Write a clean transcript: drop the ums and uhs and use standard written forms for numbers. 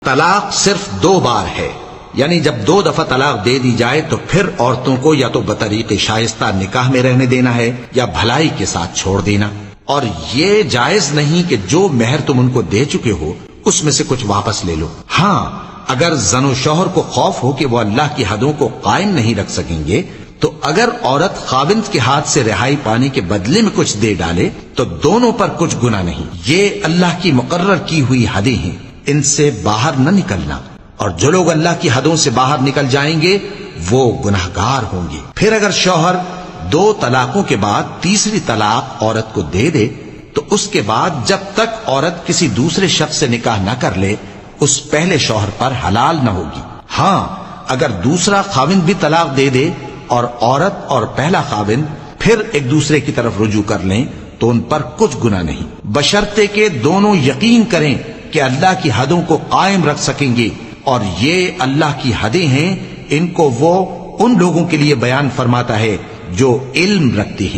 طلاق صرف 2 بار ہے، یعنی جب 2 دفعہ طلاق دے دی جائے تو پھر عورتوں کو یا تو بطریق شائستہ نکاح میں رہنے دینا ہے یا بھلائی کے ساتھ چھوڑ دینا، اور یہ جائز نہیں کہ جو مہر تم ان کو دے چکے ہو اس میں سے کچھ واپس لے لو۔ ہاں اگر زن و شوہر کو خوف ہو کہ وہ اللہ کی حدوں کو قائم نہیں رکھ سکیں گے تو اگر عورت خاوند کے ہاتھ سے رہائی پانے کے بدلے میں کچھ دے ڈالے تو دونوں پر کچھ گناہ نہیں۔ یہ اللہ کی مقرر کی ہوئی حدیں ہیں، ان سے باہر نہ نکلنا، اور جو لوگ اللہ کی حدوں سے باہر نکل جائیں گے وہ گناہگار ہوں گے۔ پھر اگر شوہر 2 طلاقوں کے بعد تیسری طلاق عورت کو دے دے تو اس کے بعد جب تک عورت کسی دوسرے شخص سے نکاح نہ کر لے اس پہلے شوہر پر حلال نہ ہوگی۔ ہاں اگر دوسرا خاوند بھی طلاق دے دے اور عورت اور پہلا خاوند پھر ایک دوسرے کی طرف رجوع کر لیں تو ان پر کچھ گناہ نہیں، بشرطے کہ دونوں یقین کریں کہ اللہ کی حدوں کو قائم رکھ سکیں گے، اور یہ اللہ کی حدیں ہیں، ان کو وہ ان لوگوں کے لیے بیان فرماتا ہے جو علم رکھتے ہیں۔